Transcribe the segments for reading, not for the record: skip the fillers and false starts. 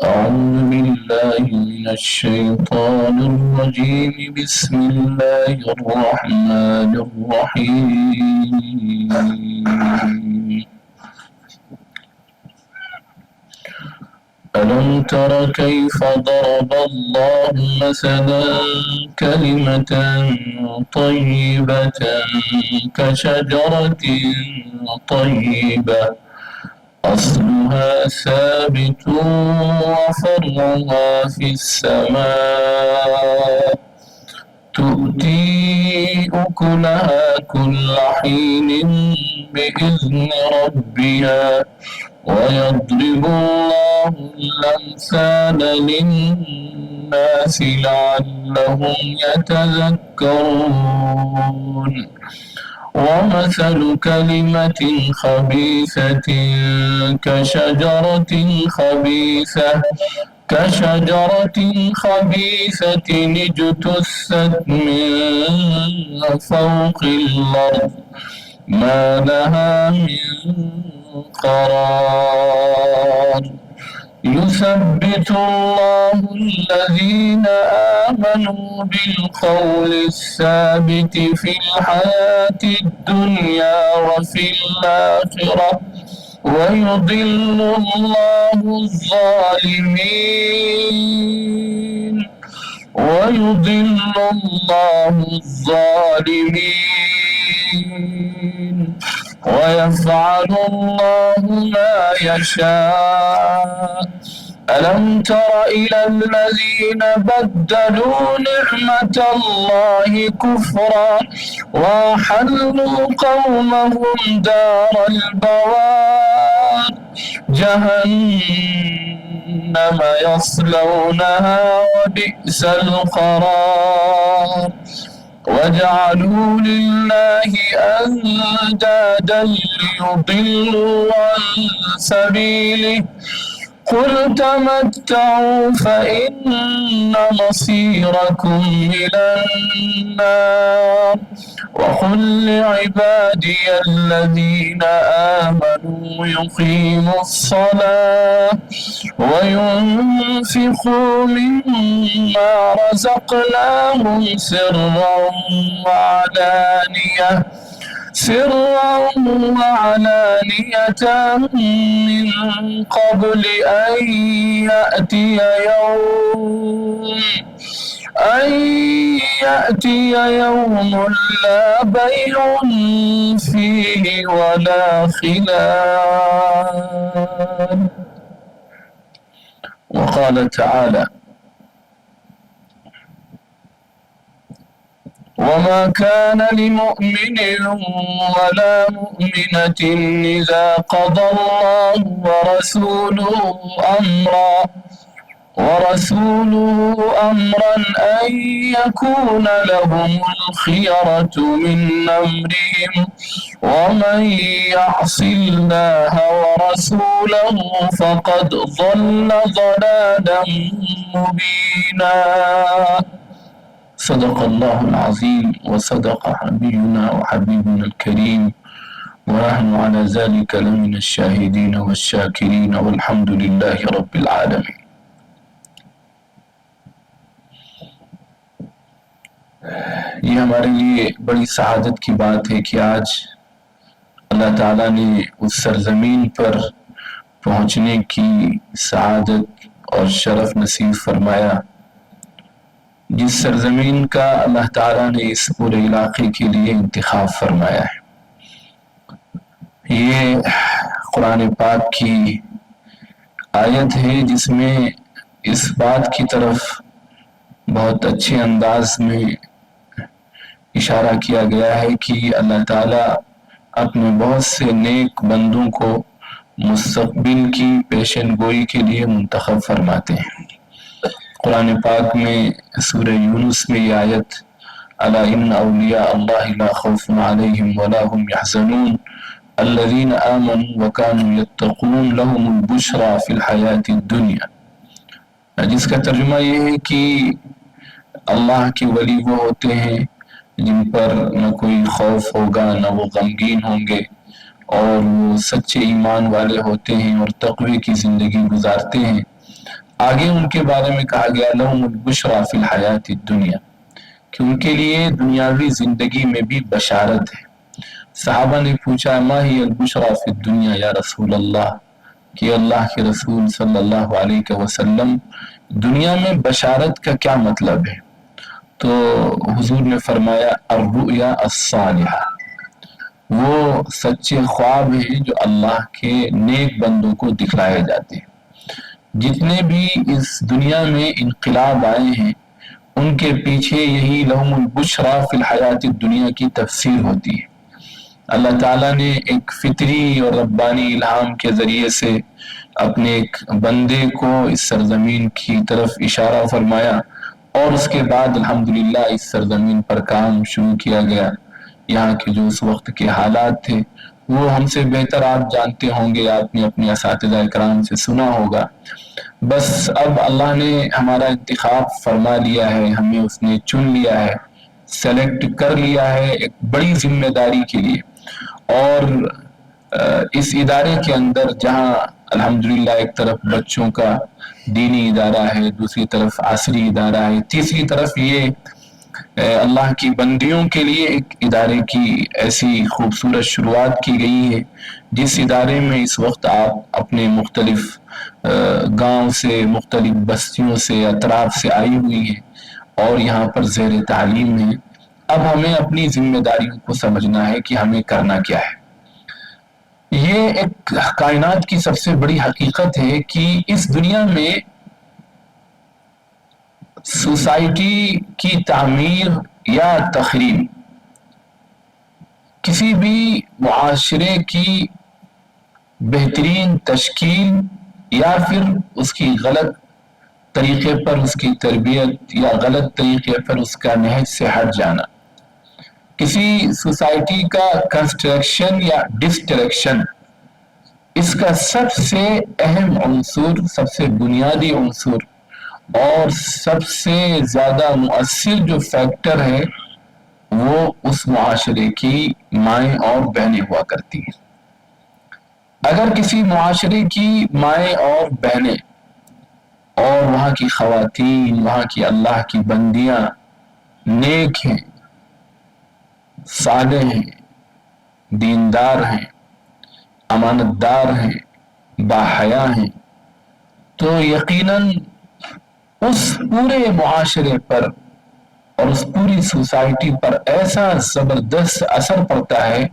أعوذ بالله من الشيطان الرجيم بسم الله الرحمن الرحيم ألم تر كيف ضرب الله مثلا كلمة طيبة كشجرة طيبة أصلها ثابت وفرعها في السماء تؤتي أكلها كل حين بإذن ربها ويضرب الله الأمثال للناس لعلهم يتذكرون ومثل كلمة خبيثة كشجرة خبيثة اجتثت من فوق الأرض ما لها من قرار يثبت الله الذين آمنوا بالقول الثابت في الحياة الدنيا وفي الآخرة ويضل الله الظالمين ويفعل الله ما يشاء ألم تر إلى الذين بدلوا نعمة الله كفرا وأحلوا قومهم دار البوار جهنم يصلونها وبئس القرار وجعلوا لله أندادا ليضلوا عن سبيله قل تمتعوا فإن مصيركم إلى النار وقل لعبادي الذين آمنوا يقيموا الصلاة وينفقوا مما رزقناهم سرا وعلانية من قبل أن يأتي يوم لا بيع فيه ولا خلال وقال تعالى وما كان لمؤمن ولا مؤمنة إذا قضى الله ورسوله أمرا أن يكون لهم الخيرة من أمرهم ومن يعص الله ورسوله فقد ضل ضلالا مبينا صدق الله العظيم وصدق حبيبنا وحبيبنا الكريم ونحن على ذلك لمن الشاهدين والشاكرين والحمد لله رب العالمين. یہ ہمارے لیے بڑی سعادت کی بات ہے کہ آج اللہ تعالیٰ نے اس سرزمین پر پہنچنے کی سعادت اور شرف نصیب فرمایا جس سرزمین کا اللہ تعالیٰ نے اس پورے علاقے کے لیے انتخاب فرمایا ہے. یہ قرآن پاک کی آیت ہے جس میں اس بات کی طرف بہت اچھے انداز میں اشارہ کیا گیا ہے کہ اللہ تعالیٰ اپنے بہت سے نیک بندوں کو مستقبل کی پیشن گوئی کے لیے منتخب فرماتے ہیں. قرآن پاک میں سورہ یونس میں یہ آیت الا ان اولیاء اللہ لا خوف علیہم ولا هم يحزنون الذين آمنوا وكانوا يتقون لهم البشرى في الحیاة الدنیا، جس کا ترجمہ یہ ہے کہ اللہ کے ولی وہ ہوتے ہیں جن پر نہ کوئی خوف ہوگا نہ وہ غمگین ہوں گے، اور وہ سچے ایمان والے ہوتے ہیں اور تقوی کی زندگی گزارتے ہیں. آگے ان کے بارے میں کہا گیا لہم البشریٰ فی الحیات الدنیا، کہ ان کے لیے دنیاوی زندگی میں بھی بشارت ہے. صحابہ نے پوچھا ما ہی البشریٰ فی الدنیا یا رسول اللہ، کہ اللہ کے رسول صلی اللہ علیہ وسلم دنیا میں بشارت کا کیا مطلب ہے؟ تو حضور نے فرمایا الرؤیا الصالحہ، وہ سچے خواب ہیں جو اللہ کے نیک بندوں کو دکھلائے جاتے ہیں. جتنے بھی اس دنیا میں انقلاب آئے ہیں ان کے پیچھے یہی لہم البشریٰ فی الحیات الدنیا کی تفسیر ہوتی ہے. اللہ تعالیٰ نے ایک فطری اور ربانی الہام کے ذریعے سے اپنے ایک بندے کو اس سرزمین کی طرف اشارہ فرمایا، اور اس کے بعد الحمدللہ اس سرزمین پر کام شروع کیا گیا. یہاں کے جو اس وقت کے حالات تھے وہ ہم سے بہتر آپ جانتے ہوں گے، آپ نے اپنے اساتذہ اکرام سے سنا ہوگا. بس اب اللہ نے ہمارا انتخاب فرما لیا ہے، ہمیں اس نے چن لیا ہے، سلیکٹ کر لیا ہے ایک بڑی ذمہ داری کے لیے. اور اس ادارے کے اندر جہاں الحمدللہ ایک طرف بچوں کا دینی ادارہ ہے، دوسری طرف عصری ادارہ ہے، تیسری طرف یہ اللہ کی بندیوں کے لیے ایک ادارے کی ایسی خوبصورت شروعات کی گئی ہے جس ادارے میں اس وقت آپ اپنے مختلف گاؤں سے، مختلف بستیوں سے، اطراف سے آئی ہوئی ہیں اور یہاں پر زیر تعلیم ہیں. اب ہمیں اپنی ذمہ داریوں کو سمجھنا ہے کہ ہمیں کرنا کیا ہے. یہ ایک کائنات کی سب سے بڑی حقیقت ہے کہ اس دنیا میں سوسائٹی کی تعمیر یا تخریب، کسی بھی معاشرے کی بہترین تشکیل یا پھر اس کی غلط طریقے پر اس کی تربیت یا غلط طریقے پر اس کا نہج سے ہٹ جانا، کسی سوسائٹی کا کنسٹرکشن یا ڈسٹرکشن، اس کا سب سے اہم عنصر، سب سے بنیادی عنصر اور سب سے زیادہ مؤثر جو فیکٹر ہے وہ اس معاشرے کی مائیں اور بہنیں ہوا کرتی ہیں. اگر کسی معاشرے کی مائیں اور بہنیں اور وہاں کی خواتین، وہاں کی اللہ کی بندیاں نیک ہیں، صالح ہیں، دیندار ہیں، امانت دار ہیں، باحیا ہیں، تو یقیناً اس پورے معاشرے پر اور اس پوری سوسائٹی پر ایسا زبردست اثر پڑتا ہے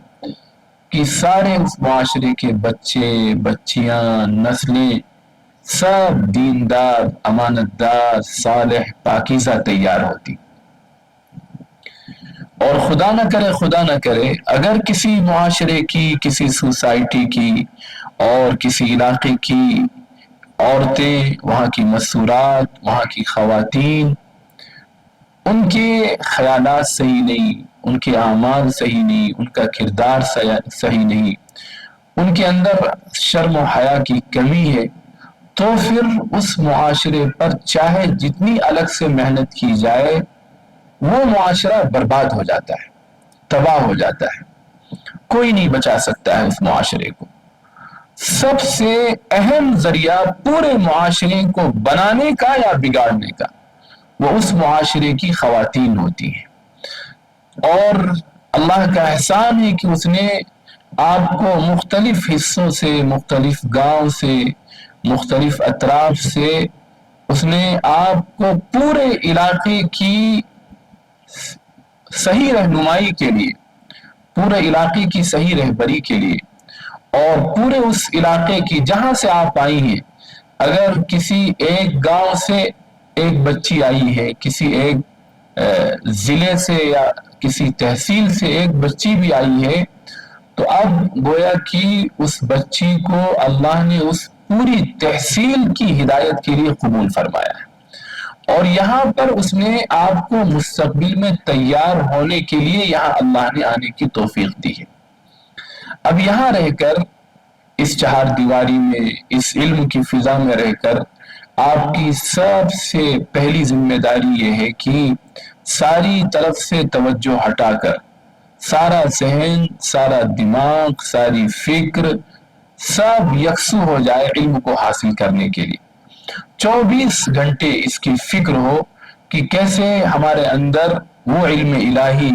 کہ سارے اس معاشرے کے بچے، بچیاں، نسلیں سب دیندار، امانت دار، صالح، پاکیزہ تیار ہوتی. اور خدا نہ کرے اگر کسی معاشرے کی، کسی سوسائٹی کی اور کسی علاقے کی عورتیں، وہاں کی مسورات، وہاں کی خواتین، ان کے خیالات صحیح نہیں، ان کے اعمال صحیح نہیں، ان کا کردار صحیح نہیں، ان کے اندر شرم و حیا کی کمی ہے، تو پھر اس معاشرے پر چاہے جتنی الگ سے محنت کی جائے وہ معاشرہ برباد ہو جاتا ہے، تباہ ہو جاتا ہے. کوئی نہیں بچا سکتا ہے اس معاشرے کو. سب سے اہم ذریعہ پورے معاشرے کو بنانے کا یا بگاڑنے کا وہ اس معاشرے کی خواتین ہوتی ہیں. اور اللہ کا احسان ہے کہ اس نے آپ کو مختلف حصوں سے، مختلف گاؤں سے، مختلف اطراف سے اس نے آپ کو پورے علاقے کی صحیح رہنمائی کے لیے، پورے علاقے کی صحیح رہبری کے لیے، اور پورے اس علاقے کی جہاں سے آپ آئی ہیں، اگر کسی ایک گاؤں سے ایک بچی آئی ہے، کسی ایک ضلع سے یا کسی تحصیل سے ایک بچی بھی آئی ہے، تو اب گویا کہ اس بچی کو اللہ نے اس پوری تحصیل کی ہدایت کے لیے قبول فرمایا ہے، اور یہاں پر اس نے آپ کو مستقبل میں تیار ہونے کے لیے یہاں اللہ نے آنے کی توفیق دی ہے۔ اب یہاں رہ کر، اس چہار دیواری میں، اس علم کی فضا میں رہ کر، آپ کی سب سے پہلی ذمہ داری یہ ہے کہ ساری طرف سے توجہ ہٹا کر، سارا ذہن، سارا دماغ، ساری فکر سب یکسو ہو جائے علم کو حاصل کرنے کے لیے۔ 24 گھنٹے اس کی فکر ہو کہ کیسے ہمارے اندر وہ علم الہی،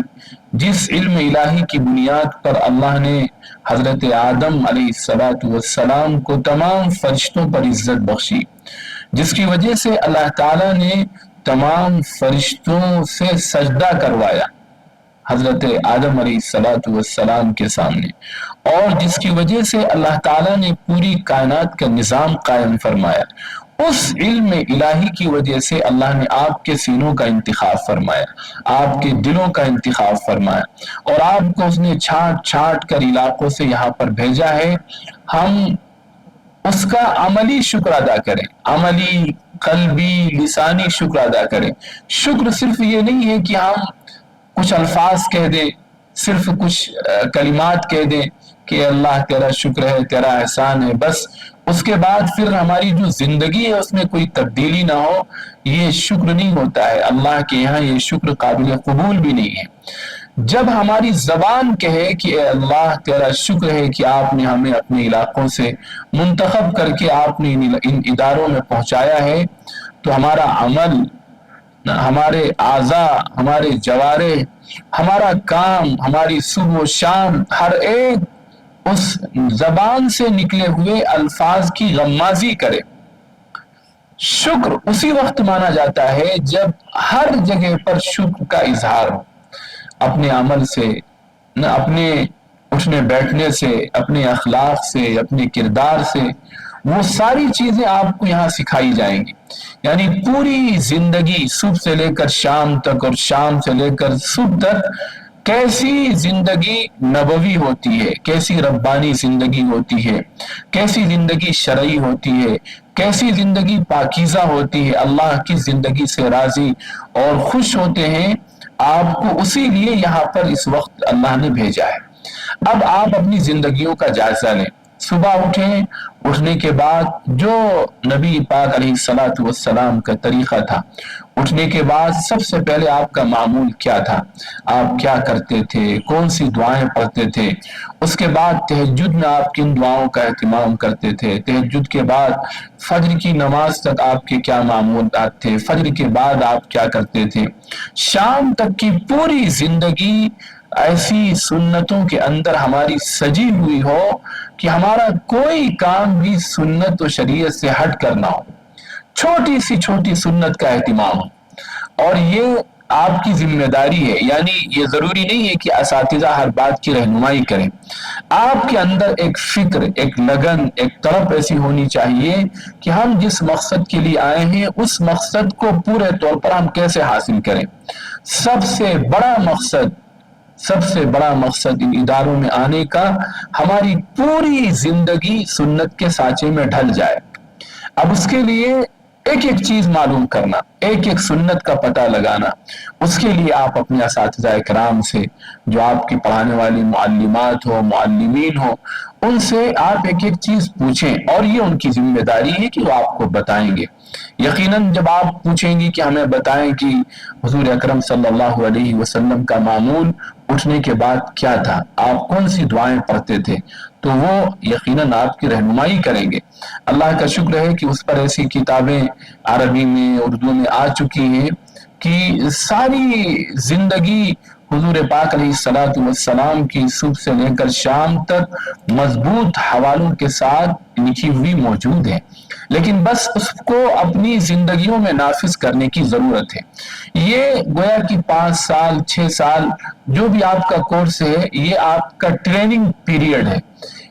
جس علم الہی کی بنیاد پر اللہ نے حضرت آدم علیہ السلام کو تمام فرشتوں پر عزت بخشی، جس کی وجہ سے اللہ تعالیٰ نے تمام فرشتوں سے سجدہ کروایا حضرت آدم علیہ السلام کے سامنے، اور جس کی وجہ سے اللہ تعالیٰ نے پوری کائنات کا نظام قائم فرمایا، اس علم الہی کی وجہ سے اللہ نے آپ کے سینوں کا انتخاب فرمایا، آپ کے دلوں کا انتخاب فرمایا، اور آپ کو اس نے چھانٹ چھانٹ کر علاقوں سے یہاں پر بھیجا ہے۔ ہم اس کا عملی شکر ادا کریں، عملی، قلبی، لسانی شکر ادا کریں۔ شکر صرف یہ نہیں ہے کہ ہم کچھ الفاظ کہہ دیں، صرف کچھ کلمات کہہ دیں کہ اللہ تیرا شکر ہے، تیرا احسان ہے، بس اس کے بعد پھر ہماری جو زندگی ہے اس میں کوئی تبدیلی نہ ہو، یہ شکر نہیں ہوتا ہے۔ اللہ کے یہاں یہ شکر قابل قبول بھی نہیں ہے۔ جب ہماری زبان کہے کہ اے اللہ تیرا شکر ہے کہ آپ نے ہمیں اپنے علاقوں سے منتخب کر کے آپ نے ان اداروں میں پہنچایا ہے، تو ہمارا عمل، ہمارے اعضاء، ہمارے جوارح، ہمارا کام، ہماری صبح و شام، ہر ایک اس زبان سے نکلے ہوئے الفاظ کی غمازی کرے۔ شکر اسی وقت مانا جاتا ہے جب ہر جگہ پر شکر کا اظہار ہو، اپنے عمل سے، اپنے اٹھنے بیٹھنے سے، اپنے اخلاق سے، اپنے کردار سے، وہ ساری چیزیں آپ کو یہاں سکھائی جائیں گی۔ یعنی پوری زندگی صبح سے لے کر شام تک اور شام سے لے کر صبح تک کیسی زندگی نبوی ہوتی ہے، کیسی ربانی زندگی ہوتی ہے، کیسی زندگی شرعی ہوتی ہے، کیسی زندگی پاکیزہ ہوتی ہے، اللہ کی زندگی سے راضی اور خوش ہوتے ہیں، آپ کو اسی لیے یہاں پر اس وقت اللہ نے بھیجا ہے۔ اب آپ اپنی زندگیوں کا جائزہ لیں، صبح اٹھیں، اٹھنے کے بعد جو نبی پاک علیہ السلام کا طریقہ تھا، اٹھنے کے بعد سب سے پہلے آپ کا معمول کیا تھا، آپ کیا کرتے تھے، کون سی دعائیں پڑھتے تھے، اس کے بعد تہجد میں آپ کن دعاؤں کا اہتمام کرتے تھے، تہجد کے بعد فجر کی نماز تک آپ کے کیا معمولات تھے، فجر کے بعد آپ کیا کرتے تھے، شام تک کی پوری زندگی ایسی سنتوں کے اندر ہماری سجی ہوئی ہو کہ ہمارا کوئی کام بھی سنت و شریعت سے ہٹ کر نہ ہو، چھوٹی سی چھوٹی سنت کا اہتمام ہو، اور یہ آپ کی ذمہ داری ہے۔ یعنی یہ ضروری نہیں ہے کہ اساتذہ ہر بات کی رہنمائی کریں، آپ کے اندر ایک فکر، ایک لگن، ایک طرف ایسی ہونی چاہیے کہ ہم جس مقصد کے لیے آئے ہیں اس مقصد کو پورے طور پر ہم کیسے حاصل کریں۔ سب سے بڑا مقصد ان اداروں میں آنے کا ہماری پوری زندگی سنت کے سانچے میں ڈھل جائے۔ اب اس کے لیے ایک ایک چیز معلوم کرنا، ایک ایک سنت کا پتہ لگانا، اس کے لیے آپ اپنے اساتذہ کرام سے، جو آپ کی پڑھانے والی معلمات ہو، معلمین ہو، ان سے آپ ایک ایک چیز پوچھیں، اور یہ ان کی ذمہ داری ہے کہ وہ آپ کو بتائیں گے۔ یقیناً جب آپ پوچھیں گی کہ ہمیں بتائیں کہ حضور اکرم صلی اللہ علیہ وسلم کا معمول اٹھنے کے بعد کیا تھا، آپ کون سی دعائیں پڑھتے تھے، تو وہ یقیناً آپ کی رہنمائی کریں گے۔ اللہ کا شکر ہے کہ اس پر ایسی کتابیں عربی میں، اردو میں آ چکی ہیں کہ ساری زندگی حضور پاک علیہ السلام کی صبح سے لے کر شام تک مضبوط حوالوں کے ساتھ لکھی ہوئی موجود ہے۔ لیکن بس اس کو اپنی زندگیوں میں نافذ کرنے کی ضرورت ہے۔ یہ گویا کہ 5 سال 6 سال جو بھی آپ کا کورس ہے، یہ آپ کا ٹریننگ پیریڈ ہے،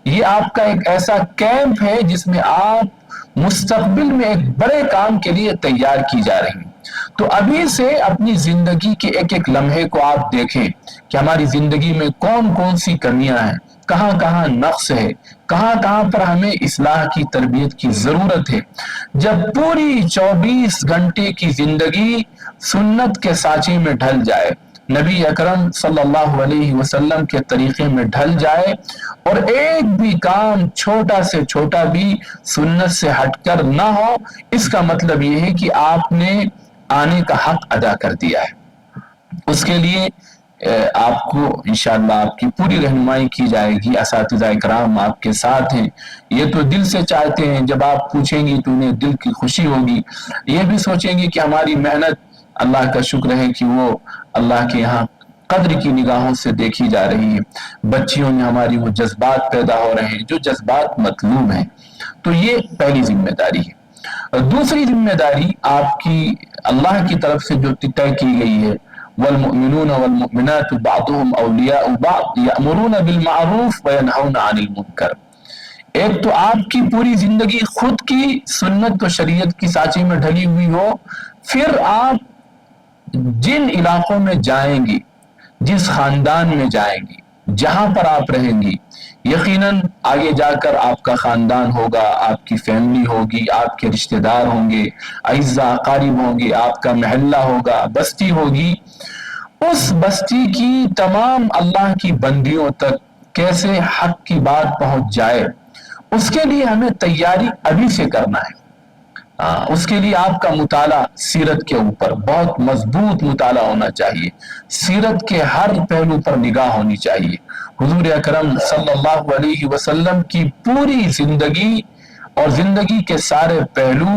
یہ آپ کا ایک ایسا کیمپ ہے جس میں آپ مستقبل میں ایک بڑے کام کے لیے تیار کی جا رہی ہیں۔ تو ابھی سے اپنی زندگی کے ایک ایک لمحے کو آپ دیکھیں کہ ہماری زندگی میں کون کون سی کمیاں ہیں، کہاں کہاں نقص ہے، کہاں کہاں پر ہمیں اصلاح کی تربیت کی ضرورت ہے۔ جب پوری 24 گھنٹے کی زندگی سنت کے سانچے میں ڈھل جائے، نبی اکرم صلی اللہ علیہ وسلم کے طریقے میں ڈھل جائے، اور ایک بھی کام چھوٹا سے چھوٹا بھی سنت سے ہٹ کر نہ ہو، اس کا مطلب یہ ہے کہ آپ نے آنے کا حق ادا کر دیا ہے۔ اس کے لیے آپ کو انشاءاللہ آپ کی پوری رہنمائی کی جائے گی، اساتذہ اکرام آپ کے ساتھ ہیں، یہ تو دل سے چاہتے ہیں، جب آپ پوچھیں گی تو انہیں دل کی خوشی ہوگی، یہ بھی سوچیں گے کہ ہماری محنت اللہ کا شکر ہے کہ وہ اللہ کے یہاں قدر کی نگاہوں سے دیکھی جا رہی ہے، بچیوں میں ہماری وہ جذبات پیدا ہو رہے ہیں جو جذبات مطلوب ہیں۔ تو یہ پہلی ذمہ داری ہے۔ دوسری ذمہ داری آپ کی اللہ کی طرف سے جو طے کی گئی ہے، والمؤمنون والمؤمنات بعضهم اولیاء بعض یأمرون بالمعروف وینہون عن المنکر۔ ایک تو آپ کی پوری زندگی خود کی سنت و شریعت کی سانچے میں ڈھلی ہوئی ہو، پھر آپ جن علاقوں میں جائیں گی، جس خاندان میں جائیں گی، جہاں پر آپ رہیں گی، یقیناً آگے جا کر آپ کا خاندان ہوگا، آپ کی فیملی ہوگی، آپ کے رشتہ دار ہوں گے، اعزاء اقارب ہوں گے، آپ کا محلہ ہوگا، بستی ہوگی۔ اس بستی کی تمام اللہ کی بندیوں تک کیسے حق کی بات پہنچ جائے، اس کے لیے ہمیں تیاری ابھی سے کرنا ہے۔ اس کے لیے آپ کا مطالعہ سیرت کے اوپر بہت مضبوط مطالعہ ہونا چاہیے، سیرت کے ہر پہلو پر نگاہ ہونی چاہیے۔ حضور اکرم صلی اللہ علیہ وسلم کی پوری زندگی اور زندگی کے سارے پہلو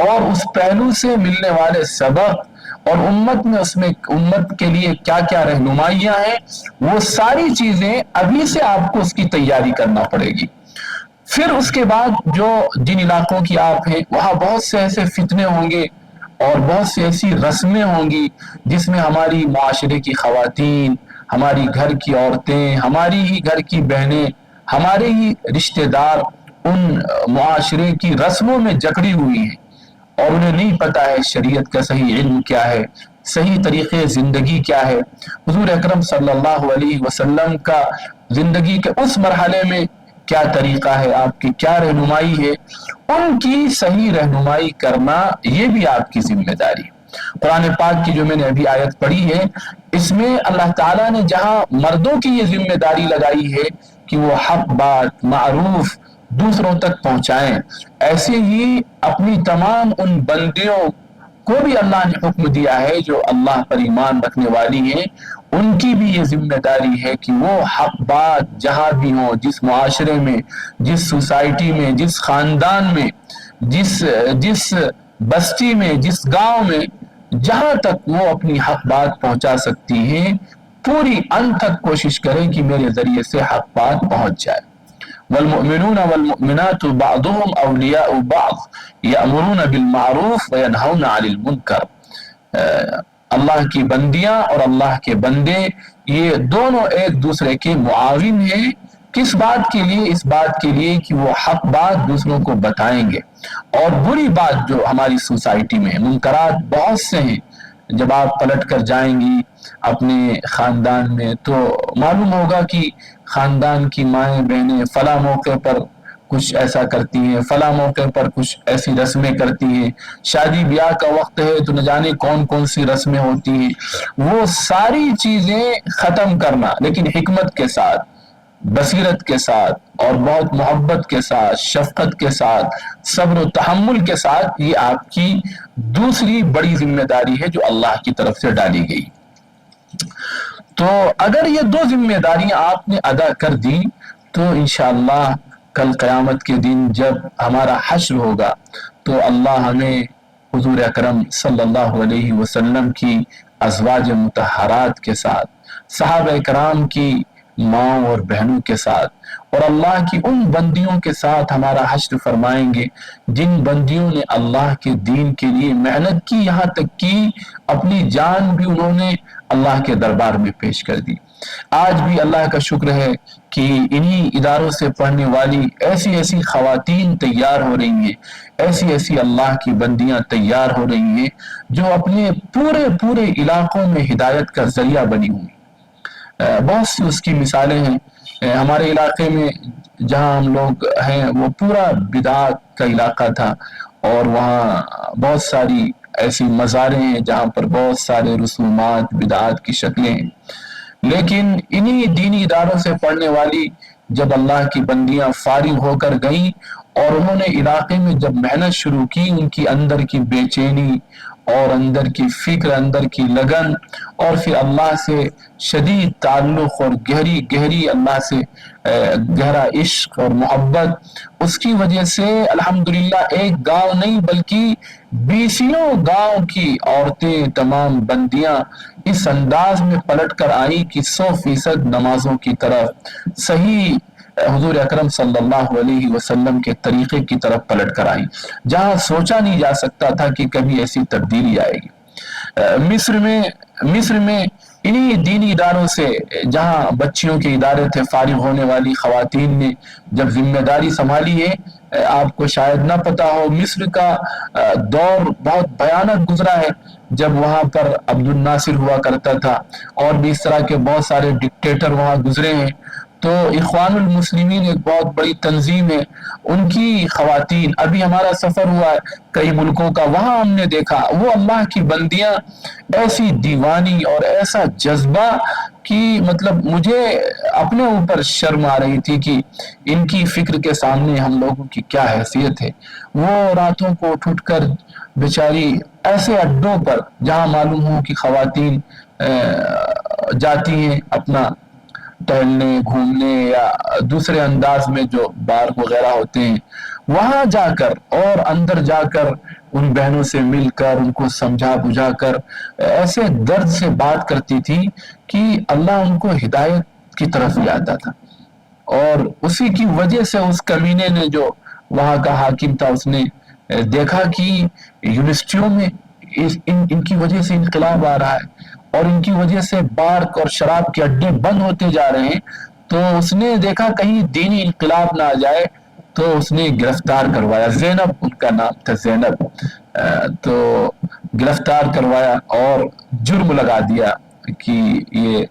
اور اس پہلو سے ملنے والے سبق اور امت کے لیے کیا کیا رہنمائیاں ہیں، وہ ساری چیزیں ابھی سے آپ کو اس کی تیاری کرنا پڑے گی۔ پھر اس کے بعد جو جن علاقوں کی آپ ہیں وہاں بہت سے ایسے فتنے ہوں گے اور بہت سی ایسی رسمیں ہوں گی جس میں ہماری معاشرے کی خواتین، ہماری گھر کی عورتیں، ہماری ہی گھر کی بہنیں، ہمارے ہی رشتہ دار ان معاشرے کی رسموں میں جکڑی ہوئی ہیں اور انہیں نہیں پتا ہے شریعت کا صحیح علم کیا ہے، صحیح طریقے زندگی کیا ہے۔ حضور اکرم صلی اللہ علیہ وسلم کا زندگی کے اس مرحلے میں کیا طریقہ ہے، آپ کی کیا رہنمائی ہے، ان کی صحیح رہنمائی کرنا یہ بھی آپ کی ذمہ داری ہے۔ قرآن پاک کی جو میں نے ابھی آیت پڑھی ہے، اس میں اللہ تعالیٰ نے جہاں مردوں کی یہ ذمہ داری لگائی ہے کہ وہ حق بات معروف دوسروں تک پہنچائیں، ایسے ہی اپنی تمام ان بندیوں کو بھی اللہ نے حکم دیا ہے جو اللہ پر ایمان رکھنے والی ہیں، ان کی بھی یہ ذمہ داری ہے کہ وہ حق بات جہاں بھی ہوں، جس معاشرے میں، جس سوسائٹی میں، جس خاندان میں، جس بستی میں، جس گاؤں میں، جہاں تک وہ اپنی حق بات پہنچا سکتی ہیں، پوری انت تک کوشش کریں کہ میرے ذریعے سے حق بات پہنچ جائے۔ والمؤمنون والمؤمنات بعضهم اولیاء بعض یأمرون بالمعروف وینہون عن المنکر۔ اللہ کی بندیاں اور اللہ کے بندے یہ دونوں ایک دوسرے کے معاون ہیں، کس بات کے لیے؟ اس بات کے لیے کہ وہ حق بات دوسروں کو بتائیں گے، اور بری بات جو ہماری سوسائٹی میں منکرات بہت سے ہیں، جب آپ پلٹ کر جائیں گی اپنے خاندان میں تو معلوم ہوگا کہ خاندان کی مائیں بہنیں فلاں موقع پر کچھ ایسا کرتی ہیں، فلاں موقع پر کچھ ایسی رسمیں کرتی ہیں، شادی بیاہ کا وقت ہے تو نہ جانے کون کون سی رسمیں ہوتی ہیں۔ وہ ساری چیزیں ختم کرنا، لیکن حکمت کے ساتھ، بصیرت کے ساتھ اور بہت محبت کے ساتھ، شفقت کے ساتھ، صبر و تحمل کے ساتھ، یہ آپ کی دوسری بڑی ذمہ داری ہے جو اللہ کی طرف سے ڈالی گئی۔ تو اگر یہ دو ذمہ داریاں آپ نے ادا کر دی تو انشاءاللہ کل قیامت کے دن جب ہمارا حشر ہوگا تو اللہ ہمیں حضور اکرم صلی اللہ علیہ وسلم کی ازواج مطہرات کے ساتھ، صحابہ کرام کی ماؤں اور بہنوں کے ساتھ، اور اللہ کی ان بندیوں کے ساتھ ہمارا حشر فرمائیں گے جن بندیوں نے اللہ کے دین کے لیے محنت کی، یہاں تک کہ اپنی جان بھی انہوں نے اللہ کے دربار میں پیش کر دی۔ آج بھی اللہ کا شکر ہے کہ انہی اداروں سے پڑھنے والی ایسی ایسی خواتین تیار ہو رہی ہیں، ایسی ایسی اللہ کی بندیاں تیار ہو رہی ہیں جو اپنے پورے پورے علاقوں میں ہدایت کا ذریعہ بنی ہوئی۔ بہت سی اس کی مثالیں ہیں۔ ہمارے علاقے میں جہاں ہم لوگ ہیں وہ پورا بدعات کا علاقہ تھا، اور وہاں بہت ساری ایسی مزاریں ہیں جہاں پر بہت سارے رسومات بدعات کی شکلیں ہیں، لیکن انہی دینی اداروں سے پڑھنے والی جب اللہ کی بندیاں فارغ ہو کر گئیں اور انہوں نے علاقے میں جب محنت شروع کی، ان کی اندر کی بے چینی اور اندر کی فکر، اندر کی لگن، اور پھر اللہ سے شدید تعلق اور گہری اللہ سے گہرا عشق اور محبت، اس کی وجہ سے الحمدللہ ایک گاؤں نہیں بلکہ بیسیوں گاؤں کی عورتیں، تمام بندیاں اس انداز میں پلٹ کر آئی کہ 100% نمازوں کی طرف، صحیح حضور اکرم صلی اللہ علیہ وسلم کے طریقے کی طرف پلٹ کر آئی، جہاں سوچا نہیں جا سکتا تھا کہ کبھی ایسی تبدیلی آئے گی۔ مصر میں انہی دینی اداروں سے، جہاں بچیوں کے ادارے تھے، فارغ ہونے والی خواتین نے جب ذمہ داری سنبھالی ہے، آپ کو شاید نہ پتا ہو، مصر کا دور بہت بھیانک گزرا ہے، جب وہاں پر عبد الناصر ہوا کرتا تھا، اور بھی اس طرح کے بہت سارے ڈکٹیٹر وہاں گزرے ہیں۔ تو اخوان المسلمین ایک بہت بڑی تنظیم ہے، ان کی خواتین، ابھی ہمارا سفر ہوا ہے کئی ملکوں کا، وہاں ہم نے دیکھا وہ اللہ کی بندیاں ایسی دیوانی اور ایسا جذبہ کہ مطلب مجھے اپنے اوپر شرم آ رہی تھی کہ ان کی فکر کے سامنے ہم لوگوں کی کیا حیثیت ہے۔ وہ راتوں کو اٹھ کر بیچاری ایسے اڈوں پر جہاں معلوم ہو کہ خواتین جاتی ہیں اپنا ٹہلنے، گھومنے یا دوسرے انداز میں جو بار وغیرہ ہوتے ہیں، وہاں جا کر اور اندر جا کر ان بہنوں سے مل کر، ان کو سمجھا بجھا کر ایسے درد سے بات کرتی تھی کہ اللہ ان کو ہدایت کی طرف لے آتا تھا۔ اور اسی کی وجہ سے اس کمینے نے، جو وہاں کا حاکم تھا، اس نے دیکھا کہ یونیورسٹیوں میں ان کی وجہ سے انقلاب آ رہا ہے اور ان کی وجہ سے بار اور شراب کے اڈے بند ہوتے جا رہے ہیں، تو اس نے دیکھا کہیں دینی انقلاب نہ آ جائے، تو اس نے گرفتار کروایا۔ زینب ان کا نام تھا، زینب، تو گرفتار کروایا اور جرم لگا دیا کہ یہ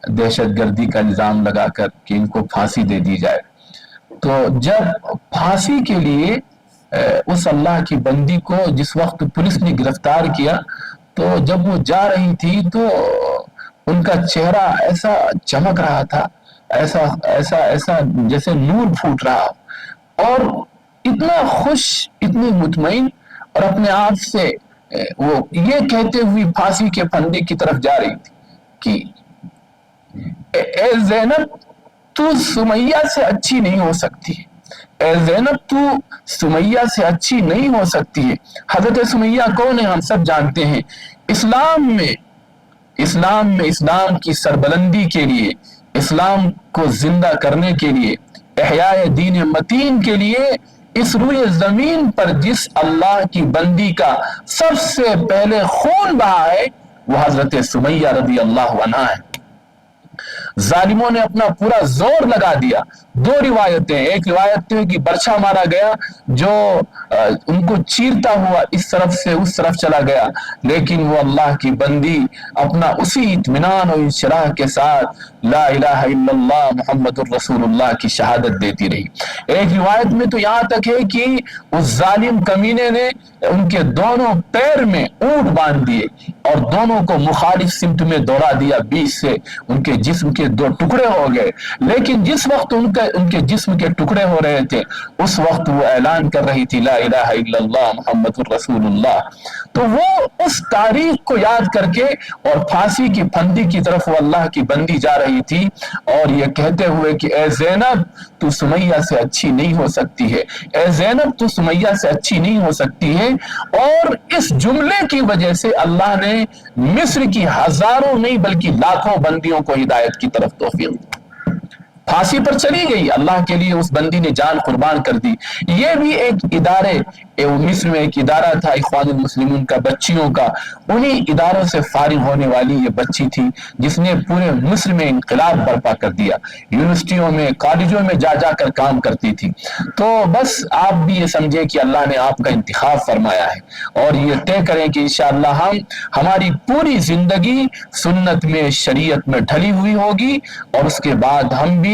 دہشت گردی کا الزام لگا کر کہ ان کو پھانسی دے دی جائے۔ تو جب پھانسی کے لیے اس اللہ کی بندی کو جس وقت پولیس نے گرفتار کیا، تو جب وہ جا رہی تھی تو ان کا چہرہ ایسا چمک رہا تھا، ایسا ایسا ایسا جیسے نور پھوٹ رہا، اور اتنا خوش، اتنی مطمئن، اور اپنے آپ سے وہ یہ کہتے ہوئی پھانسی کے پھندے کی طرف جا رہی تھی کہ اے زینب، تو سمیہ سے اچھی نہیں ہو سکتی، اے زینب تو سمیہ سے اچھی نہیں ہو سکتی ہے۔ حضرت سمیہ کون ہے؟ ہم سب جانتے ہیں۔ اسلام میں اسلام کی سربلندی کے لیے، اسلام کو زندہ کرنے کے لیے، احیاء دین متین کے لیے، اس روئے زمین پر جس اللہ کی بندی کا سب سے پہلے خون بہا ہے، وہ حضرت سمیہ رضی اللہ عنہا ہے۔ ظالموں نے اپنا پورا زور لگا دیا۔ دو روایتیں، ایک روایت ہے کہ برچھا مارا گیا جو ان کو چیرتا ہوا اس طرف سے اس طرف چلا گیا، لیکن وہ اللہ کی بندی اپنا اسی اطمینان اور انشراح کے ساتھ لا الہ الا اللہ محمد الرسول اللہ کی شہادت دیتی رہی۔ ایک روایت میں تو یہاں تک ہے کہ اس ظالم کمینے نے ان کے دونوں پیر میں اونٹ باندھ دیے اور دونوں کو مخالف سمت میں دوڑا دیا، بیچ سے ان کے جسم کے دو ٹکڑے ہو گئے۔ لیکن جس وقت ان کے جسم کے ٹکڑے ہو رہے تھے، اس وقت وہ اعلان کر رہی تھی لا الہ الا اللہ محمد الرسول اللہ۔ تو وہ اس تاریخ کو یاد کر کے اور پھانسی کی پھندی کی طرف وہ اللہ کی بندی جا رہی تھی، اور یہ کہتے ہوئے کہ اے زینب، تو سمیہ سے اچھی نہیں ہو سکتی ہے، اے زینب تو سمیہ سے اچھی نہیں ہو سکتی ہے۔ اور اس جملے کی وجہ سے اللہ نے مصر کی ہزاروں نہیں بلکہ لاکھوں بندیوں کو ہدایت کی طرف توفیق۔ پھانسی پر چلی گئی، اللہ کے لیے اس بندی نے جان قربان کر دی۔ یہ بھی ایک ادارے، مصر میں ایک ادارہ تھا اخوان المسلمین کا، بچیوں کا، انہی اداروں سے فارغ ہونے والی یہ بچی تھی جس نے پورے مصر میں انقلاب برپا کر دیا، یونیورسٹیوں میں کالجوں میں جا جا کر کام کرتی تھی۔ تو بس آپ بھی یہ سمجھیں کہ اللہ نے آپ کا انتخاب فرمایا ہے، اور یہ طے کریں کہ انشاءاللہ ہماری پوری زندگی سنت میں، شریعت میں ڈھلی ہوئی ہوگی، اور اس کے بعد ہم بھی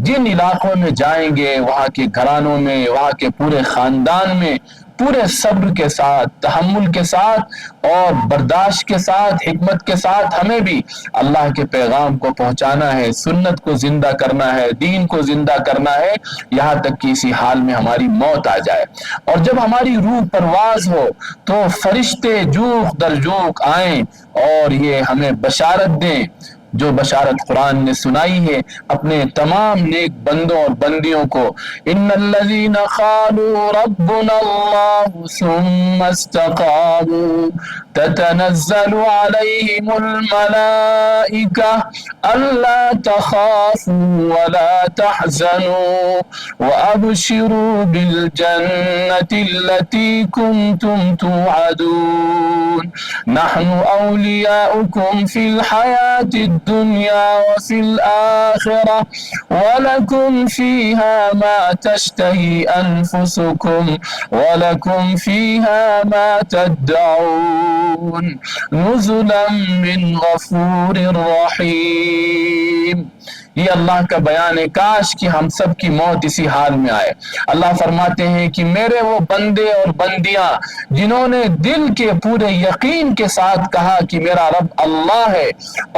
جن علاقوں میں جائیں گے، وہاں کے گھرانوں میں، وہاں کے پورے خاندان میں پورے صبر کے ساتھ، تحمل کے ساتھ اور برداشت کے ساتھ، حکمت کے ساتھ ہمیں بھی اللہ کے پیغام کو پہنچانا ہے، سنت کو زندہ کرنا ہے، دین کو زندہ کرنا ہے، یہاں تک کہ اسی حال میں ہماری موت آ جائے۔ اور جب ہماری روح پرواز ہو تو فرشتے جوق در جوق آئیں اور یہ ہمیں بشارت دیں، جو بشارت قرآن نے سنائی ہے اپنے تمام نیک بندوں اور بندیوں کو، ان الذین قالوا ربنا اللہ ثم استقاموا تتنزل علیہم الملائکہ الا تخافوا ولا تحزنوا وابشروا بالجنة التي كنتم توعدون نحن اولیاؤکم فی الحیاة الدنیا وفی الآخرہ ولکم فیہا ما تشتہی انفسکم ولکم فیہا ما تدعون نزلا من غفور رحیم۔ یہ اللہ کا بیان ہے، کاش کہ ہم سب کی موت اسی حال میں آئے۔ اللہ فرماتے ہیں کہ میرے وہ بندے اور بندیاں جنہوں نے دل کے پورے یقین کے ساتھ کہا کہ میرا رب اللہ ہے،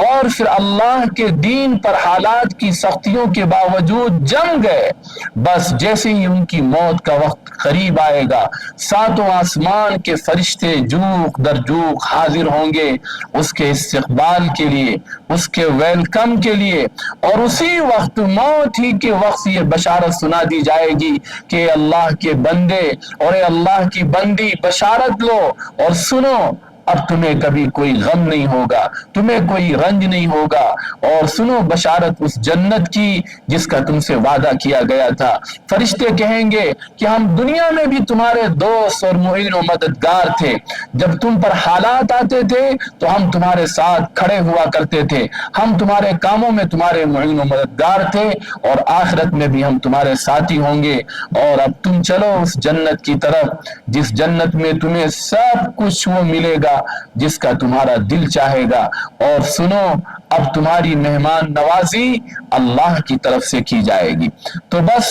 اور پھر اللہ کے دین پر حالات کی سختیوں کے باوجود جم گئے، بس جیسے ہی ان کی موت کا وقت قریب آئے گا، ساتوں آسمان کے فرشتے جوق در جوق حاضر ہوں گے اس کے استقبال کے لیے، اس کے ویلکم کے لیے، اور اسی وقت موت ہی کے وقت یہ بشارت سنا دی جائے گی کہ اللہ کے بندے اور اے اللہ کی بندی بشارت لو اور سنو، اب تمہیں کبھی کوئی غم نہیں ہوگا، تمہیں کوئی رنج نہیں ہوگا، اور سنو بشارت اس جنت کی جس کا تم سے وعدہ کیا گیا تھا۔ فرشتے کہیں گے کہ ہم دنیا میں بھی تمہارے دوست اور معین و مددگار تھے، جب تم پر حالات آتے تھے تو ہم تمہارے ساتھ کھڑے ہوا کرتے تھے، ہم تمہارے کاموں میں تمہارے معین و مددگار تھے، اور آخرت میں بھی ہم تمہارے ساتھی ہوں گے، اور اب تم چلو اس جنت کی طرف جس جنت میں تمہیں سب کچھ وہ ملے گا جس کا تمہارا دل چاہے گا، اور سنو اب تمہاری مہمان نوازی اللہ کی طرف سے کی جائے گی۔ تو بس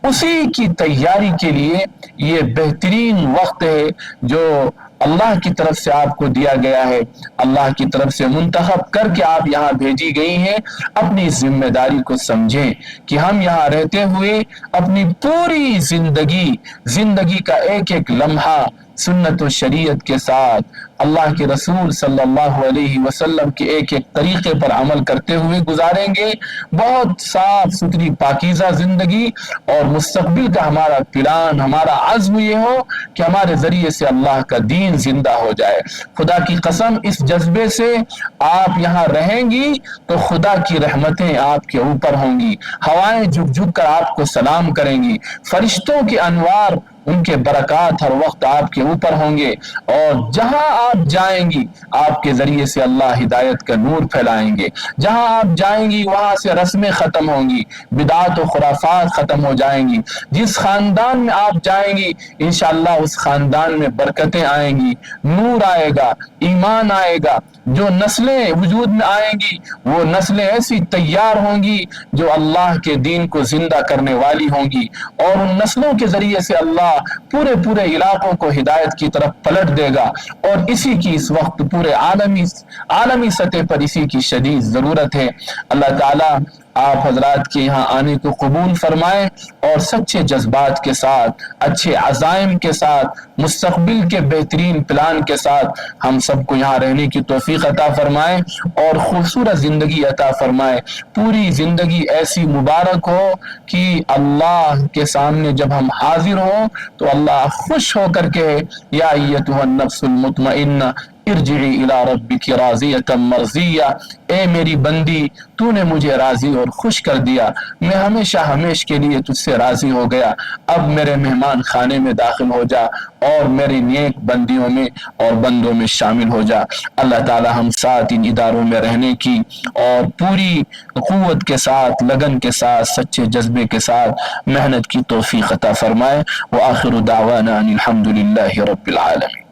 اسی کی تیاری کے لیے یہ بہترین وقت ہے جو اللہ کی طرف سے آپ کو دیا گیا ہے، اللہ کی طرف سے منتخب کر کے آپ یہاں بھیجی گئی ہیں۔ اپنی ذمہ داری کو سمجھیں کہ ہم یہاں رہتے ہوئے اپنی پوری زندگی کا ایک ایک لمحہ سنت و شریعت کے ساتھ اللہ کے رسول صلی اللہ علیہ وسلم کے ایک ایک طریقے پر عمل کرتے ہوئے گزاریں گے، بہت صاف ستھری پاکیزہ زندگی، اور مستقبل کا ہمارا پلان، ہمارا عزم یہ ہو کہ ہمارے ذریعے سے اللہ کا دین زندہ ہو جائے۔ خدا کی قسم اس جذبے سے آپ یہاں رہیں گی تو خدا کی رحمتیں آپ کے اوپر ہوں گی، ہوائیں جھک جھک کر آپ کو سلام کریں گی، فرشتوں کے انوار ان کے برکات ہر وقت آپ کے اوپر ہوں گے، اور جہاں آپ جائیں گی آپ کے ذریعے سے اللہ ہدایت کا نور پھیلائیں گے، جہاں آپ جائیں گی وہاں سے رسمیں ختم ہوں گی، بدعات و خرافات ختم ہو جائیں گی، جس خاندان میں آپ جائیں گی انشاءاللہ اس خاندان میں برکتیں آئیں گی، نور آئے گا، ایمان آئے گا، جو نسلیں وجود میں آئیں گی وہ نسلیں ایسی تیار ہوں گی جو اللہ کے دین کو زندہ کرنے والی ہوں گی، اور ان نسلوں کے ذریعے سے اللہ پورے علاقوں کو ہدایت کی طرف پلٹ دے گا، اور اسی کی اس وقت پورے عالمی سطح پر اسی کی شدید ضرورت ہے۔ اللہ تعالی آپ حضرات کے یہاں آنے کو قبول فرمائے، اور سچے جذبات کے ساتھ، اچھے عزائم کے ساتھ، مستقبل کے بہترین پلان کے ساتھ ہم سب کو یہاں رہنے کی توفیق عطا فرمائے، اور خوبصورت زندگی عطا فرمائے، پوری زندگی ایسی مبارک ہو کہ اللہ کے سامنے جب ہم حاضر ہوں تو اللہ خوش ہو کر کے یا ایتھا النفس المطمئنہ ارجعی الی ربک راضیۃ مرضیہ، اے میری بندی تو نے مجھے راضی اور خوش کر دیا، میں ہمیشہ ہمیش کے لیے تجھ سے راضی ہو گیا، اب میرے مہمان خانے میں داخل ہو جا اور میری نیک بندیوں میں اور بندوں میں شامل ہو جا۔ اللہ تعالی ہم ساتھ ان اداروں میں رہنے کی اور پوری قوت کے ساتھ، لگن کے ساتھ، سچے جذبے کے ساتھ محنت کی توفیق عطا فرمائے۔ وآخر دعوانا ان الحمد للہ رب العالمین۔